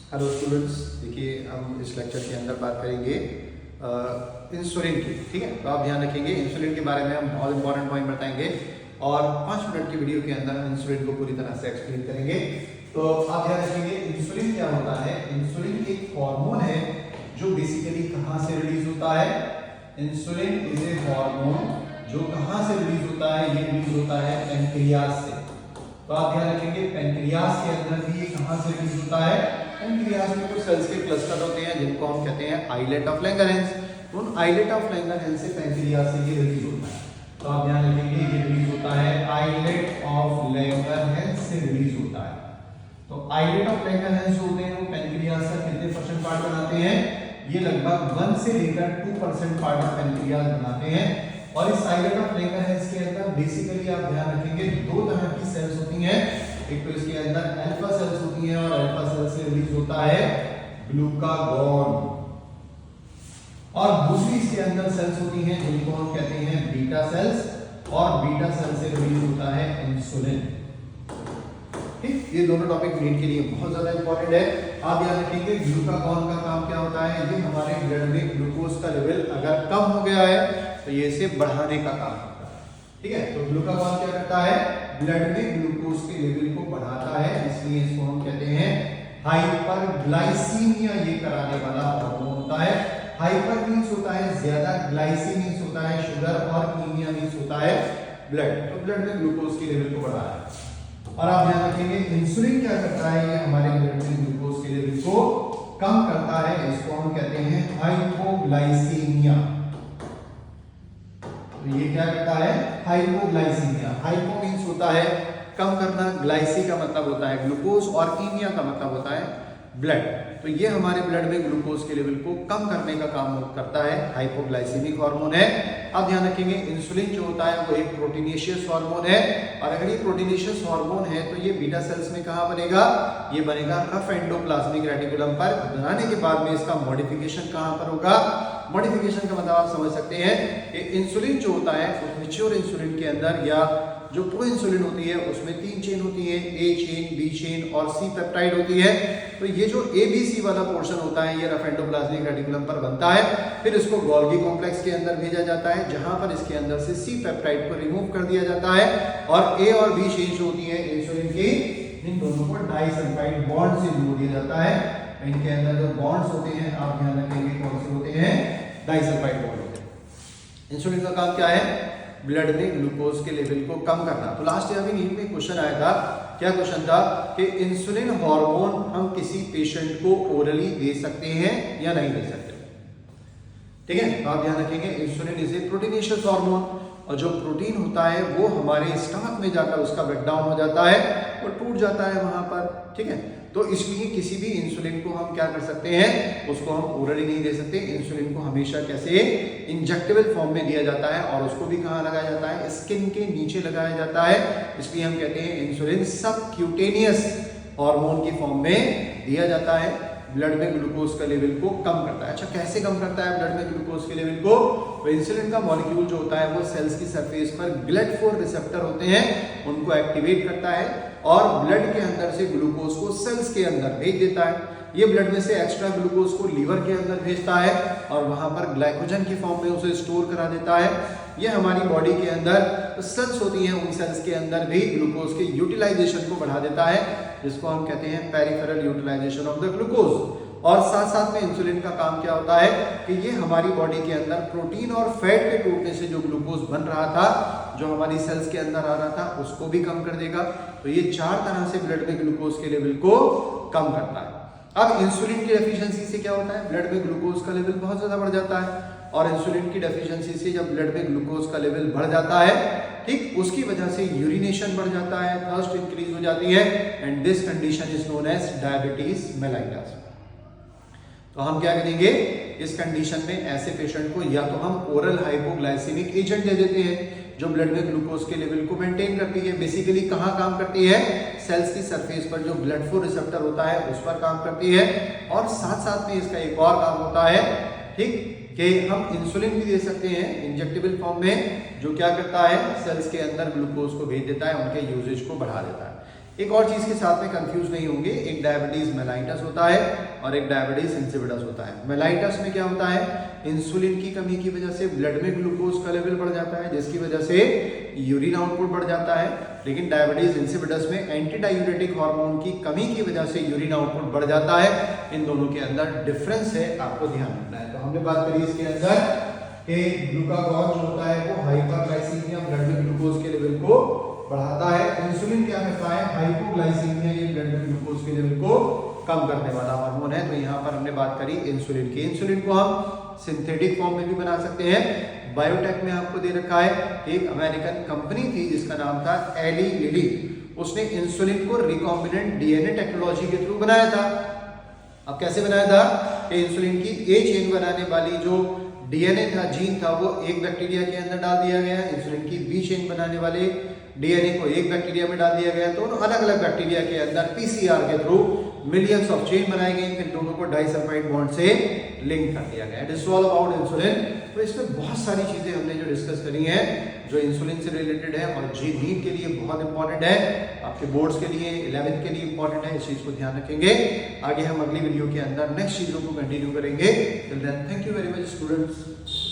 Hello students, देखिए हम इस लेक्चर के अंदर बात करेंगे इंसुलिन की। ठीक है, तो आप ध्यान रखेंगे इंसुलिन के बारे में हम बहुत इंपॉर्टेंट पॉइंट बताएंगे और 5 मिनट की वीडियो के अंदर हम इंसुलिन को पूरी तरह से एक्सप्लेन करेंगे। तो आप ध्यान रखेंगे इंसुलिन क्या होता है। इंसुलिन एक हार्मोन है जो बेसिकली कहाँ से रिलीज होता है। इंसुलिन इज ए हार्मोन जो कहाँ से रिलीज होता है, ये रिलीज होता है पेनक्रियास से। तो आप ध्यान रखेंगे पेनक्रियास के अंदर भी ये कहाँ से रिलीज होता है। पेनक्रियास में कुछ सेल्स के क्लस्टर होते हैं जिनको हम कहते हैं आइलेट ऑफ लैंगरहैंस। उन आइलेट ऑफ लैंगरहैंस से पेनक्रियास से ये रिलीज होता है। तो आप ध्यान रखेंगे ये रिलीज होता है आइलेट ऑफ लैंगरहैंस से रिलीज होता है। तो आइलेट ऑफ लैंगरहैंस होते हैं वो पेनक्रियास का कितने परसेंट पार्ट बनाते हैं, ये लगभग 1 से लेकर 2% पार्ट ऑफ पेनक्रियास बनाते हैं। और इस आइलेट ऑफ लैंगरहैंस के अंदर बेसिकली आप ध्यान रखेंगे दो तरह की सेल्स होती हैं। एक तो इसके अंदर अल्फा सेल्स होती हैं और अल्फा सेल से रिलीज होता है ग्लूकागॉन, और दूसरी इसके अंदर सेल्स होती हैं जिनको हम कहते हैं बीटा सेल्स, और बीटा सेल से रिलीज होता है इंसुलिन। ठीक, ये दोनों टॉपिक नीट के लिए बहुत ज्यादा इंपॉर्टेंट है। आप ध्यान रखेंगे ग्लूकागॉन का काम क्या होता है, ये हमारे ब्लड में ग्लूकोज का लेवल अगर कम हो गया है तो ये इसे बढ़ाने का काम करता है। ठीक है, तो ग्लूकागॉन क्या करता है, ब्लड में ग्लूकोज के लेवल को बढ़ाता है, इसलिए इसको हम कहते हैं हाइपरग्लाइसीमिया। ये कराने वाला हार्मोन होता है। हाइपर मींस होता है ज्यादा, ग्लाइसी मींस होता है शुगर, और कीमिया मींस होता है ब्लड। तो ब्लड में ग्लूकोज के लेवल को बढ़ाता है। और आप ध्यान रखेंगे इंसुलिन क्या करता है, ये हमारे ब्लड में ग्लूकोज के लेवल को कम करता है, इसको हम कहते हैं हाइपोग्लाइसीमिया। तो ये क्या करता है, हाइपोग्लाइसीमिया। हाइपो मींस होता है कम करना, ग्लाइसी का मतलब होता है ग्लूकोज, और कीमिया का मतलब होता है ब्लड। तो ये हमारे ब्लड में ग्लूकोज के लेवल को कम करने का काम करता है, हाइपोग्लाइसीमिक हार्मोन है। आप ध्यान रखेंगे इंसुलिन जो होता है वो एक प्रोटीनेशियस हार्मोन है, और अगर ये प्रोटीनेशियस हार्मोन है तो ये बीटा सेल्स में कहां बनेगा, ये बनेगा रफ एंडोप्लाज्मिक रेटिकुलम पर। बनाने के बाद में इसका मॉडिफिकेशन कहां पर होगा, मॉडिफिकेशन का मतलब आप समझ सकते हैं कि इंसुलिन जो होता है मैच्योर इंसुलिन के अंदर या जो प्रो इंसुलिन होती है उसमें 3 चेन होती है, ए चेन, बी चेन और सी पेप्टाइड होती है। तो ये जो ए बी सी वाला पोर्शन होता है ये रफ एंडोप्लाज्मिक रेटिकुलम पर बनता है, फिर इसको गोल्गी कॉम्प्लेक्स के अंदर भेजा जाता है जहां पर इसके अंदर से सी पेप्टाइड को रिमूव कर दिया जाता है, और ए और बी चेन जो होती है इंसुलिन की, इन दोनों को डाइसल्फाइड बॉन्ड से जोड़ दिया जाता है। इनके अंदर जो बॉन्ड्स होते हैं आप ध्यान रखेंगे कौन से होते हैं, डाइसल्फाइड बॉन्ड होते हैं। इंसुलिन का काम क्या है, ब्लड में ग्लूकोज के लेवल को कम करना। तो लास्ट ईयर में नीट में क्वेश्चन आया था, क्या क्वेश्चन था कि इंसुलिन हार्मोन हम किसी पेशेंट को ओरली दे सकते हैं या नहीं दे सकते। ठीक है, तो आप ध्यान रखेंगे insulin is a proteinaceous hormone, और जो प्रोटीन होता है वो हमारे स्टमक में जाकर उसका ब्रेकडाउन हो जाता है और टूट जाता है वहां पर। ठीक है, तो इसलिए किसी भी इंसुलिन को हम क्या कर सकते हैं, उसको हम ओरली नहीं दे सकते। इंसुलिन को हमेशा कैसे इंजेक्टेबल फॉर्म में दिया जाता है, और उसको भी कहाँ लगाया जाता है, स्किन के नीचे लगाया जाता है। इसलिए हम कहते हैं इंसुलिन सबक्यूटेनियस हार्मोन की फॉर्म में दिया जाता है, ब्लड में ग्लूकोज का लेवल को कम करता है। अच्छा, कैसे कम करता है ब्लड में ग्लूकोज के लेवल को, तो इंसुलिन का मॉलिक्यूल जो होता है वो सेल्स की सरफेस पर GLUT4 रिसेप्टर होते हैं, उनको एक्टिवेट करता है और ब्लड के अंदर से ग्लूकोज को सेल्स के अंदर भेज देता है। ये ब्लड में से एक्स्ट्रा ग्लूकोज को लीवर के अंदर भेजता है और वहां पर ग्लाइकोजन की फॉर्म में उसे स्टोर करा देता है। ये हमारी बॉडी के अंदर सेल्स होती हैं, उन सेल्स के अंदर भी ग्लूकोज के यूटिलाइजेशन को बढ़ा देता है, जिसको हम कहते हैं peripheral utilization of the glucose. और साथ साथ में इंसुलिन का काम क्या होता है कि ये हमारी बॉडी के अंदर प्रोटीन और फैट के टूटने से जो ग्लूकोज बन रहा था, जो हमारी सेल्स के अंदर आ रहा था, उसको भी कम कर देगा। तो ये 4 तरह से ब्लड में ग्लूकोज के लेवल को कम करता है। अब इंसुलिन की डेफिशिएंसी से क्या होता है, ब्लड में ग्लूकोज का लेवल बहुत ज्यादा बढ़ जाता है, और इंसुलिन की डेफिशिएंसी से जब ब्लड में ग्लूकोज का लेवल बढ़ जाता है, ठीक, उसकी वजह से यूरिनेशन बढ़ जाता है, थर्स्ट इंक्रीज हो जाती है, and this condition is known as diabetes mellitus. तो हम क्या करेंगे, इस कंडीशन में ऐसे पेशेंट को या तो हम ओरल हाइपोग्लाइसेमिक एजेंट दे देते हैं जो ब्लड में ग्लूकोज के लेवल को मेंटेन करती है। बेसिकली कहाँ काम करती है, सेल्स की सरफेस पर जो GLUT4 रिसेप्टर होता है उस पर काम करती है, और साथ साथ में इसका एक और काम होता है, ठीक, कि हम इंसुलिन भी दे सकते हैं इंजेक्टेबल फॉर्म में, जो क्या करता है, सेल्स के अंदर ग्लूकोज को भेज देता है, उनके यूजेज को बढ़ा देता है। एक और चीज के साथ में कंफ्यूज नहीं होंगे, एक डायबिटीज मेलाइटस होता है और एक डायबिटीज इंसिपिडस होता है। मेलाइटस में क्या होता है, इंसुलिन की कमी की वजह से ब्लड में ग्लूकोज का लेवल बढ़ जाता है, जिसकी वजह से यूरिन आउटपुट बढ़ जाता है। लेकिन डायबिटीज इंसिपिडस में एंटी डायूरेटिक हार्मोन की कमी की वजह से यूरिन आउटपुट बढ़ जाता है। इन दोनों के अंदर डिफरेंस है, आपको ध्यान रखना है। तो हमने बात करी इसके अंदर कि ग्लूकागॉन जो होता है वो हाइपरग्लाइसीमिया, ब्लड में ग्लूकोज के लेवल को बढ़ाता है। इंसुलिन क्या करता है, हाइपोग्लाइसीमिया, ये ब्लड में ग्लूकोज के लेवल को कम करने वाला हार्मोन है। तो यहाँ पर हमने बात करी इंसुलिन की। इंसुलिन को हम सिंथेटिक फॉर्म में भी बना सकते हैं। बायोटेक में आपको दे रखा है, एक अमेरिकन कंपनी थी जिसका नाम था एली लिली, उसने इंसुलिन को रिकॉम्बिनेंट डीएनए टेक्नोलॉजी के थ्रू बनाया था। अब कैसे बनाया था कि इंसुलिन की ए चेन बनाने वाली जो डीएनए था, जीन था, वो एक बैक्टीरिया के अंदर डाल दिया गया। इंसुलिन की बी चेन बनाने वाले डीएनए को एक बैक्टीरिया में डाल दिया गया। दोनों अलग अलग बैक्टीरिया के अंदर पीसीआर के थ्रू मिलियंस ऑफ चेन बनाई गई, फिर दोनों को डाइसल्फाइड बॉन्ड से लिंक कर दिया गया। It is all about insulin. तो इसमें बहुत सारी चीजें हमने जो डिस्कस करी हैं जो इंसुलिन से रिलेटेड है और जी नीट के लिए बहुत इंपॉर्टेंट है, आपके बोर्ड्स के लिए 11th के लिए इंपॉर्टेंट है। इस चीज को ध्यान रखेंगे। आगे हम अगली वीडियो के अंदर नेक्स्ट चीजों को कंटिन्यू करेंगे। Till then thank you very much students.